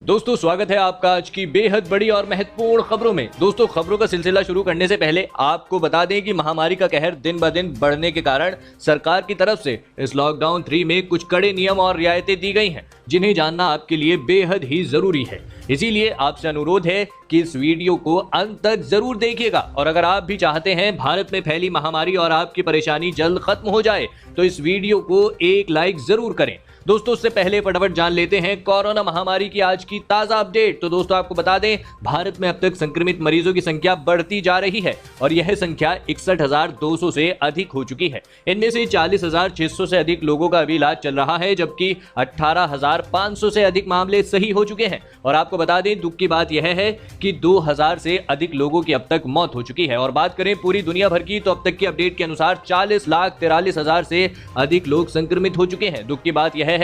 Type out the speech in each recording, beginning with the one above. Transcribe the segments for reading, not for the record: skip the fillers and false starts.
दोस्तों स्वागत है आपका आज की बेहद बड़ी और महत्वपूर्ण खबरों में। दोस्तों खबरों का सिलसिला शुरू करने से पहले आपको बता दें कि महामारी का कहर दिन ब दिन बढ़ने के कारण सरकार की तरफ से इस लॉकडाउन 3 में कुछ कड़े नियम और रियायतें दी गई हैं, जिन्हें जानना आपके लिए बेहद ही जरूरी है। इसीलिए आपसे अनुरोध है कि इस वीडियो को अंत तक जरूर देखिएगा और अगर आप भी चाहते हैं भारत में फैली महामारी और आपकी परेशानी जल्द खत्म हो जाए तो इस वीडियो को एक लाइक जरूर करें। दोस्तों उससे पहले फटाफट जान लेते हैं कोरोना महामारी की आज की ताजा अपडेट। तो दोस्तों आपको बता दें भारत में अब तक संक्रमित मरीजों की संख्या बढ़ती जा रही है और यह संख्या 61,200 से अधिक हो चुकी है। इनमें से 40,600 से अधिक लोगों का अभी इलाज चल रहा है, जबकि 18,500 से अधिक मामले सही हो चुके हैं। और आपको बता दें दुख की बात यह है कि 2,000 से अधिक लोगों की अब तक मौत हो चुकी है। और बात करें पूरी दुनिया भर की तो अब तक की अपडेट के अनुसार 40,43,000 से अधिक लोग संक्रमित हो चुके हैं। दुख की बात यह है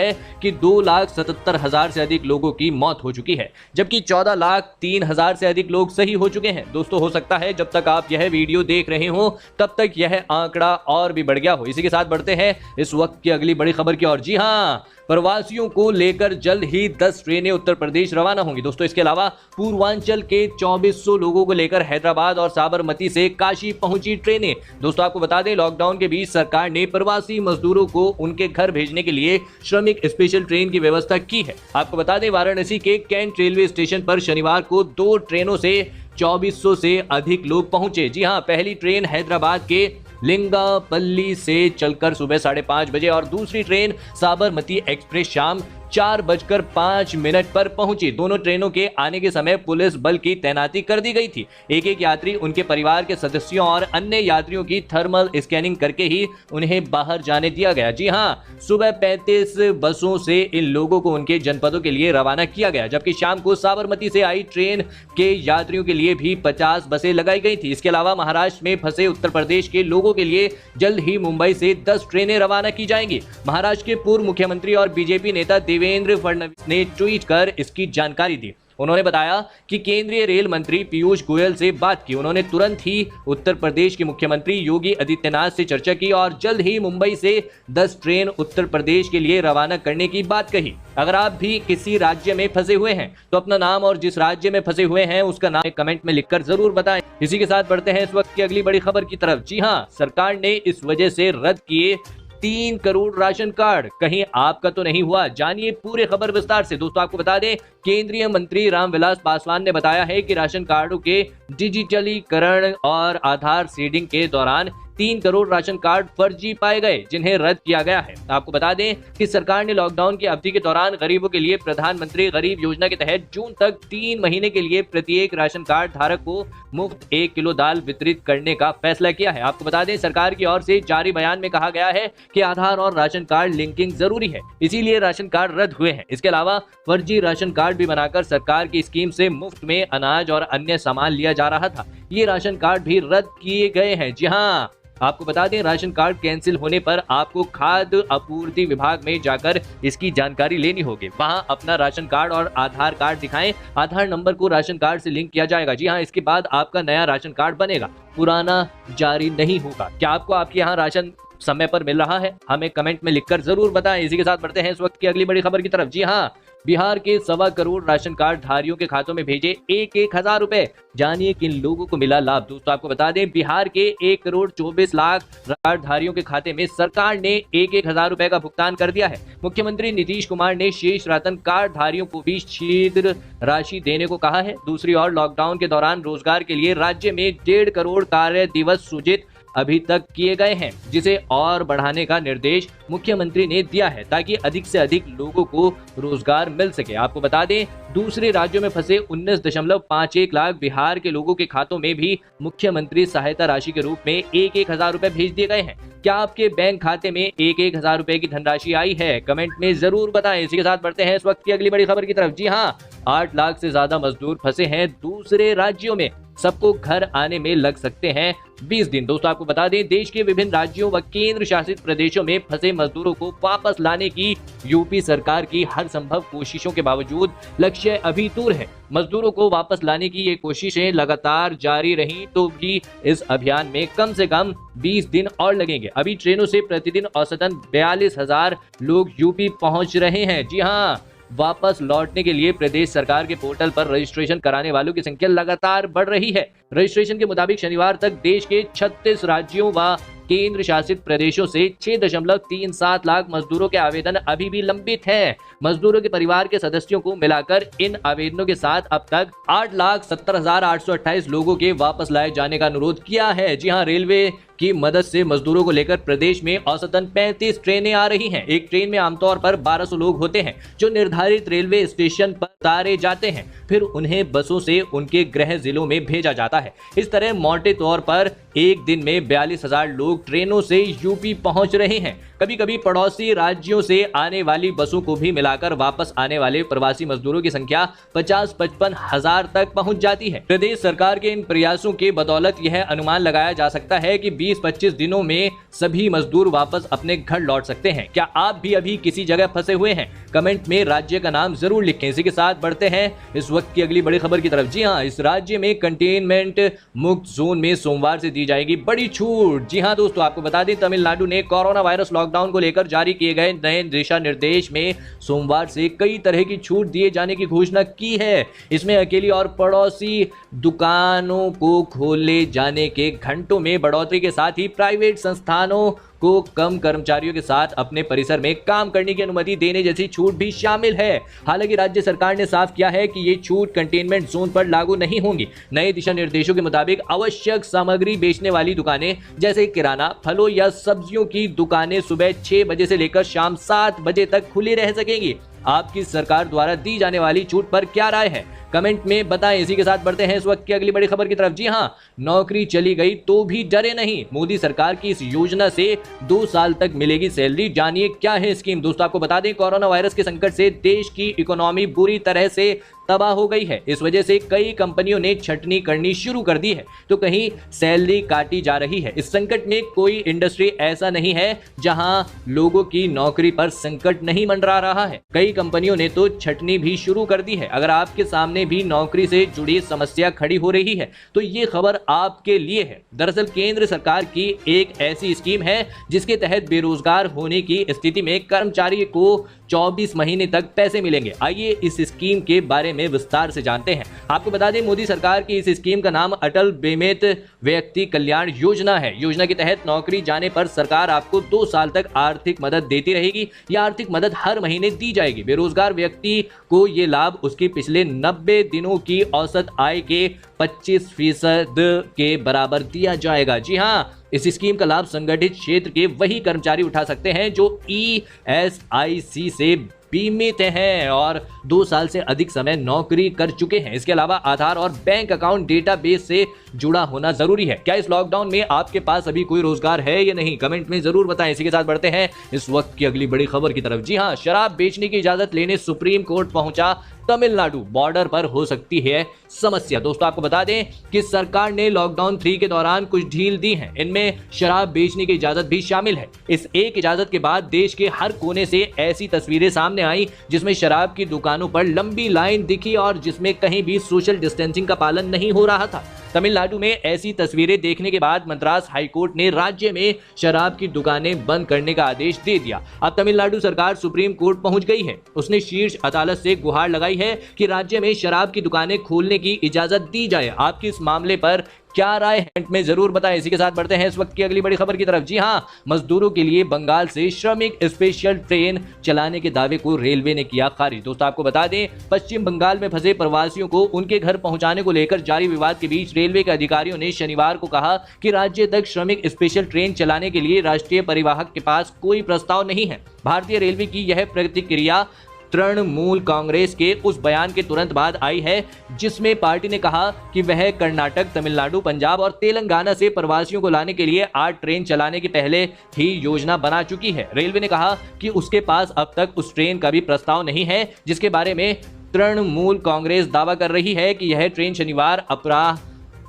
कि 2,77,000 से अधिक लोगों की मौत हो चुकी है, जबकि 14,03,000 से अधिक लोग सही हो चुके हैं। दोस्तों हो सकता है जब तक आप यह वीडियो देख रहे हो तब तक यह आंकड़ा और भी बढ़ गया हो। इसी के साथ बढ़ते हैं इस वक्त की अगली बड़ी खबर की ओर। जी हां, प्रवासियों को लेकर जल्द ही 10 ट्रेनें उत्तर प्रदेश रवाना होंगी। दोस्तों इसके अलावा पूर्वांचल के 2400 लोगों को लेकर हैदराबाद और साबरमती से काशी पहुंची ट्रेनें। दोस्तों आपको बता दें लॉकडाउन के बीच सरकार ने प्रवासी मजदूरों को उनके घर भेजने के लिए श्रमिक स्पेशल ट्रेन की व्यवस्था की है। आपको बता दें वाराणसी के कैंट रेलवे स्टेशन पर शनिवार को 2 ट्रेनों से 2400 से अधिक लोग पहुंचे। जी हां, पहली ट्रेन हैदराबाद के लिंगापल्ली से चलकर सुबह 5:30 बजे और दूसरी ट्रेन साबरमती एक्सप्रेस शाम 4:05 पर पहुंची। दोनों ट्रेनों के आने के समय पुलिस बल की तैनाती कर दी गई थी। एक एक यात्री, उनके परिवार के सदस्यों और अन्य यात्रियों की थर्मल स्कैनिंग करके ही उन्हें बाहर जाने दिया गया। जी हां, सुबह 35 बसों से इन लोगों को उनके जनपदों के लिए रवाना किया गया, जबकि शाम को साबरमती से आई ट्रेन के यात्रियों के लिए भी 50 बसें लगाई गई थी। इसके अलावा महाराष्ट्र में फंसे उत्तर प्रदेश के लोगों के लिए जल्द ही मुंबई से 10 ट्रेनें रवाना की जाएंगी। महाराष्ट्र के पूर्व मुख्यमंत्री और बीजेपी नेता देवेंद्र फडणवीस ने ट्वीट कर इसकी जानकारी दी। उन्होंने बताया कि केंद्रीय रेल मंत्री पीयूष गोयल से बात की। उन्होंने तुरंत ही उत्तर प्रदेश के मुख्यमंत्री योगी आदित्यनाथ से चर्चा की और जल्द ही मुंबई से 10 ट्रेन उत्तर प्रदेश के लिए रवाना करने की बात कही। अगर आप भी किसी राज्य में फंसे हुए हैं तो अपना नाम और जिस राज्य में फंसे हुए हैं उसका नाम कमेंट में लिखकर जरूर बताएं। इसी के साथ बढ़ते हैं इस वक्त की अगली बड़ी खबर की तरफ। जी हाँ, सरकार ने इस वजह से रद्द किए 3 करोड़ राशन कार्ड। कहीं आपका तो नहीं हुआ? जानिए पूरे खबर विस्तार से। दोस्तों आपको बता दें केंद्रीय मंत्री रामविलास पासवान ने बताया है कि राशन कार्डों के डिजिटलीकरण और आधार सीडिंग के दौरान 3 करोड़ राशन कार्ड फर्जी पाए गए, जिन्हें रद्द किया गया है। आपको बता दें कि सरकार ने लॉकडाउन की अवधि के दौरान गरीबों के लिए प्रधानमंत्री गरीब योजना के तहत जून तक 3 महीने के लिए प्रत्येक राशन कार्ड धारक को मुफ्त 1 किलो दाल वितरित करने का फैसला किया है। आपको बता दें सरकार की ओर से जारी बयान में कहा गया है कि आधार और राशन कार्ड लिंकिंग जरूरी है, इसीलिए राशन कार्ड रद्द हुए हैं। इसके अलावा फर्जी राशन कार्ड भी बनाकर सरकार की स्कीम से मुफ्त में अनाज और अन्य सामान लिया जा रहा था। ये राशन कार्ड भी रद्द किए गए हैं। जी हाँ, आपको बता दें राशन कार्ड कैंसिल होने पर आपको खाद्य आपूर्ति विभाग में जाकर इसकी जानकारी लेनी होगी। वहां अपना राशन कार्ड और आधार कार्ड दिखाएं। आधार नंबर को राशन कार्ड से लिंक किया जाएगा। जी हां, इसके बाद आपका नया राशन कार्ड बनेगा, पुराना जारी नहीं होगा। क्या आपको आपके यहाँ राशन समय पर मिल रहा है? हमें कमेंट में लिखकर जरूर बताएं। इसी के साथ बढ़ते हैं इस वक्त की अगली बड़ी खबर की तरफ। जी हाँ, बिहार के 1.25 करोड़ राशन कार्ड धारियों के खातों में भेजे 1,000 रुपए। जानिए किन लोगों को मिला लाभ। दोस्तों आपको बता दें बिहार के 1 करोड़ 24 लाख कार्ड धारियों के खाते में सरकार ने 1,000 रुपए का भुगतान कर दिया है। मुख्यमंत्री नीतीश कुमार ने शेष राशन कार्ड धारियों को भी शीघ्र राशि देने को कहा है। दूसरी ओर लॉकडाउन के दौरान रोजगार के लिए राज्य में 1.5 करोड़ कार्य दिवस सृजित अभी तक किए गए हैं, जिसे और बढ़ाने का निर्देश मुख्यमंत्री ने दिया है ताकि अधिक से अधिक लोगों को रोजगार मिल सके। आपको बता दें दूसरे राज्यों में फंसे 19.51 लाख बिहार के लोगों के खातों में भी मुख्यमंत्री सहायता राशि के रूप में 1,000 रुपए भेज दिए गए हैं। क्या आपके बैंक खाते में 1,000 रुपए की धनराशि आई है? कमेंट में जरूर बताएं। इसी के साथ बढ़ते हैं इस वक्त की अगली बड़ी खबर की तरफ। जी हाँ, 8 लाख से ज्यादा मजदूर फंसे हैं दूसरे राज्यों में। सबको घर आने में लग सकते हैं 20 दिन। दोस्तों आपको बता दें देश के विभिन्न राज्यों व केंद्र शासित प्रदेशों में फंसे मजदूरों को वापस लाने की यूपी सरकार की हर संभव कोशिशों के बावजूद लक्ष्य अभी दूर है। मजदूरों को वापस लाने की ये कोशिशें लगातार जारी रही तो भी इस अभियान में कम से कम 20 दिन और लगेंगे। अभी ट्रेनों से प्रतिदिन औसतन 42,000 लोग यूपी पहुंच रहे हैं। जी हाँ, वापस लौटने के लिए प्रदेश सरकार के पोर्टल पर रजिस्ट्रेशन कराने वालों की संख्या लगातार बढ़ रही है। रजिस्ट्रेशन के मुताबिक शनिवार तक देश के 36 राज्यों व केंद्र शासित प्रदेशों से 6.37 लाख मजदूरों के आवेदन अभी भी लंबित हैं। मजदूरों के परिवार के सदस्यों को मिलाकर इन आवेदनों के साथ अब तक 8,70,828 लोगों के वापस लाए जाने का अनुरोध किया है। जी हां, रेलवे की मदद से मजदूरों को लेकर प्रदेश में औसतन 35 ट्रेनें आ रही हैं। एक ट्रेन में आमतौर पर 1200 लोग होते हैं जो निर्धारित रेलवे स्टेशन पर उतारे जाते हैं, फिर उन्हें बसों से उनके गृह जिलों में भेजा जाता है। इस तरह मोटे तौर पर एक दिन में 42,000 लोग ट्रेनों से यूपी पहुंच रहे हैं। कभी कभी पड़ोसी राज्यों से आने वाली बसों को भी मिलाकर वापस आने वाले प्रवासी मजदूरों की संख्या 50-55 हजार तक पहुंच जाती है। प्रदेश सरकार के इन प्रयासों के बदौलत यह अनुमान लगाया जा सकता है कि 20-25 दिनों में सभी मजदूर वापस अपने घर लौट सकते हैं। क्या आप भी अभी किसी जगह फंसे हुए हैं? कमेंट में राज्य का नाम जरूर लिखें। इसी के साथ बढ़ते हैं इस वक्त की अगली बड़ी खबर की तरफ। जी हां, इस राज्य में कंटेनमेंट मुक्त जोन में सोमवार से दी जाएगी बड़ी छूट। जी हां दोस्तों, आपको बता दें तमिलनाडु ने कोरोना वायरस लॉकडाउन को लेकर जारी किए गए नए दिशा निर्देश में सोमवार से कई तरह की छूट दिए जाने की घोषणा की है। इसमें अकेली और पड़ोसी दुकानों को खोले जाने के घंटों में बढ़ोतरी के साथ ही प्राइवेट संस्थानों को कम कर्मचारियों के साथ अपने परिसर में काम करने की अनुमति देने जैसी छूट भी शामिल है। हालांकि राज्य सरकार ने साफ किया है कि ये छूट कंटेनमेंट जोन पर लागू नहीं होंगी। नए दिशा निर्देशों के मुताबिक आवश्यक सामग्री बेचने वाली दुकानें जैसे किराना, फलों या सब्जियों की दुकानें सुबह 6 बजे से लेकर शाम 7 बजे तक खुली रह सकेंगी। आपकी सरकार द्वारा दी जाने वाली छूट पर क्या राय है? कमेंट में बताएं। इसी के साथ बढ़ते हैं इस वक्त की अगली बड़ी खबर की तरफ। जी हां, नौकरी चली गई तो भी डरे नहीं। मोदी सरकार की इस योजना से 2 साल तक मिलेगी सैलरी। जानिए क्या है स्कीम। दोस्तों आपको बता दें, कोरोना वायरस के संकट से देश की इकोनॉमी बुरी तरह से तबाह हो गई है। इस वजह से कई कंपनियों ने छटनी करनी शुरू कर दी है, तो कहीं सैलरी काटी जा रही है। इस संकट में कोई इंडस्ट्री ऐसा नहीं है जहां लोगों की नौकरी पर संकट नहीं मंडरा रहा है। कई कंपनियों ने तो छटनी भी शुरू कर दी है। अगर आपके सामने भी नौकरी से जुड़ी समस्या खड़ी हो रही है तो ये खबर आपके लिए है। दरअसल केंद्र सरकार की एक ऐसी स्कीम है जिसके तहत बेरोजगार होने की स्थिति में कर्मचारी को 24 महीने तक पैसे मिलेंगे। आइए इस स्कीम के बारे में विस्तार से जानते हैं। आपको बता दें, मोदी सरकार की इस स्कीम का नाम अटल बीमित व्यक्ति कल्याण योजना है। योजना के तहत नौकरी जाने पर सरकार आपको 2 साल तक आर्थिक मदद देती रहेगी। यह आर्थिक मदद हर महीने दी जाएगी। बेरोजगार व्यक्ति को ये लाभ उसकी पिछले 90 दिनों की औसत आय के 25% के बराबर दिया जाएगा। जी हाँ, इस स्कीम का लाभ संगठित क्षेत्र के वही कर्मचारी उठा सकते हैं जो ESIC से बीमित हैं और 2 साल से अधिक समय नौकरी कर चुके हैं। इसके अलावा आधार और बैंक अकाउंट डेटाबेस से जुड़ा होना जरूरी है। क्या इस लॉकडाउन में आपके पास अभी कोई रोजगार है या नहीं? कमेंट में जरूर बताएं। इसी के साथ बढ़ते हैं इस वक्त की अगली बड़ी खबर की तरफ। जी हां, शराब बेचने की इजाजत लेने सुप्रीम कोर्ट पहुंचा तमिलनाडु। बॉर्डर पर हो सकती है समस्या। दोस्तों आपको बता दें कि सरकार ने लॉकडाउन 3 के दौरान कुछ ढील दी है। इनमें शराब बेचने की इजाजत भी शामिल है। इस एक इजाजत के बाद देश के हर कोने से ऐसी तस्वीरें सामने आई जिसमें शराब की दुकानों पर लंबी लाइन दिखी और जिसमें कहीं भी सोशल डिस्टेंसिंग का पालन नहीं हो रहा था। तमिलनाडु में ऐसी तस्वीरें देखने के बाद मद्रास हाईकोर्ट ने राज्य में शराब की दुकानें बंद करने का आदेश दे दिया। अब तमिलनाडु सरकार सुप्रीम कोर्ट पहुंच गई है। उसने शीर्ष अदालत से गुहार लगाई है कि राज्य में शराब की दुकानें खोलने की इजाजत दी जाए। आपकी इस मामले पर क्या राय है में जरूर बताएं। इसी के साथ बढ़ते हैं इस वक्त की अगली बड़ी खबर की तरफ। जी हां, मजदूरों के लिए बंगाल से श्रमिक स्पेशल ट्रेन चलाने के दावे को रेलवे ने किया खारिज। दोस्तों आपको बता दें, पश्चिम बंगाल में फंसे प्रवासियों को उनके घर पहुंचाने को लेकर जारी विवाद के बीच रेलवे के अधिकारियों ने शनिवार को कहा कि राज्य तक श्रमिक स्पेशल ट्रेन चलाने के लिए राष्ट्रीय परिवहन के पास कोई प्रस्ताव नहीं है। भारतीय रेलवे की यह प्रतिक्रिया तृणमूल कांग्रेस के उस बयान के तुरंत बाद आई है जिसमें पार्टी ने कहा कि वह कर्नाटक, तमिलनाडु, पंजाब और तेलंगाना से प्रवासियों को लाने के लिए 8 ट्रेन चलाने की पहले ही योजना बना चुकी है। रेलवे ने कहा कि उसके पास अब तक उस ट्रेन का भी प्रस्ताव नहीं है जिसके बारे में तृणमूल कांग्रेस दावा कर रही है कि यह ट्रेन शनिवार अपराह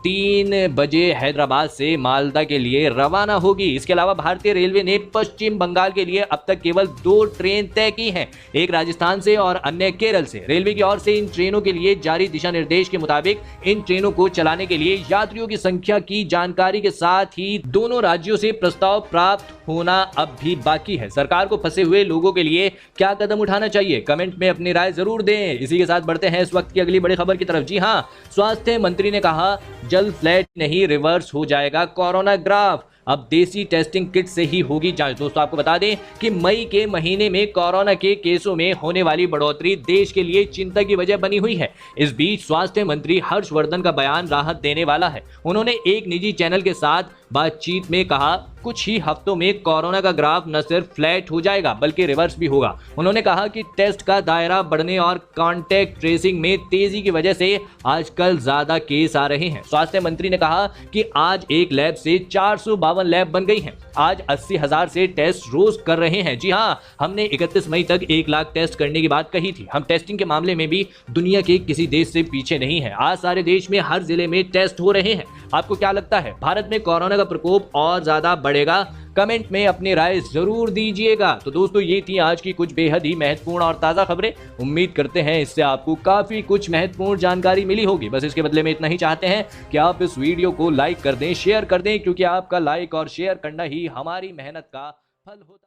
3 बजे हैदराबाद से मालदा के लिए रवाना होगी। इसके अलावा भारतीय रेलवे ने पश्चिम बंगाल के लिए अब तक केवल 2 ट्रेन तय की हैं, एक राजस्थान से और अन्य केरल से। रेलवे की ओर से इन ट्रेनों के लिए जारी दिशा निर्देश के मुताबिक इन ट्रेनों को चलाने के लिए यात्रियों की संख्या की जानकारी के साथ ही दोनों राज्यों से प्रस्ताव प्राप्त होना अब भी बाकी है। सरकार को फंसे हुए लोगों के लिए क्या कदम उठाना चाहिए, कमेंट में अपनी राय जरूर दें। इसी के साथ बढ़ते हैं इस वक्त की अगली बड़ी खबर की तरफ। जी हां, स्वास्थ्य मंत्री ने कहा जल्द फ्लैट नहीं रिवर्स हो जाएगा कोरोना ग्राफ, अब देसी टेस्टिंग किट से ही होगी जांच। दोस्तों आपको बता दें कि मई के महीने में कोरोना के केसों में होने वाली बढ़ोतरी देश के लिए चिंता की वजह बनी हुई है। इस बीच स्वास्थ्य मंत्री हर्षवर्धन का बयान राहत देने वाला है। उन्होंने एक निजी चैनल के साथ बातचीत में कहा कुछ ही हफ्तों में कोरोना का ग्राफ न सिर्फ फ्लैट हो जाएगा बल्कि रिवर्स भी होगा। उन्होंने कहा कि टेस्ट का दायरा बढ़ने और कांटेक्ट ट्रेसिंग में तेजी की वजह से आजकल ज्यादा केस आ रहे हैं। स्वास्थ्य मंत्री ने कहा कि आज एक लैब से 452 लैब बन गई हैं। आज 80,000 से टेस्ट रोज कर रहे हैं। जी हां, हमने 31 मई तक 1 लाख टेस्ट करने की बात कही थी। हम टेस्टिंग के मामले में भी दुनिया के किसी देश से पीछे नहीं है। आज सारे देश में हर जिले में टेस्ट हो रहे हैं। आपको क्या लगता है, भारत में कोरोना का प्रकोप और ज्यादा बढ़ेगा? कमेंट में अपनी राय जरूर दीजिएगा। तो दोस्तों ये थी आज की कुछ बेहद ही महत्वपूर्ण और ताज़ा खबरें। उम्मीद करते हैं इससे आपको काफ़ी कुछ महत्वपूर्ण जानकारी मिली होगी। बस इसके बदले में इतना ही चाहते हैं कि आप इस वीडियो को लाइक कर दें, शेयर कर दें, क्योंकि आपका लाइक और शेयर करना ही हमारी मेहनत का फल होता है।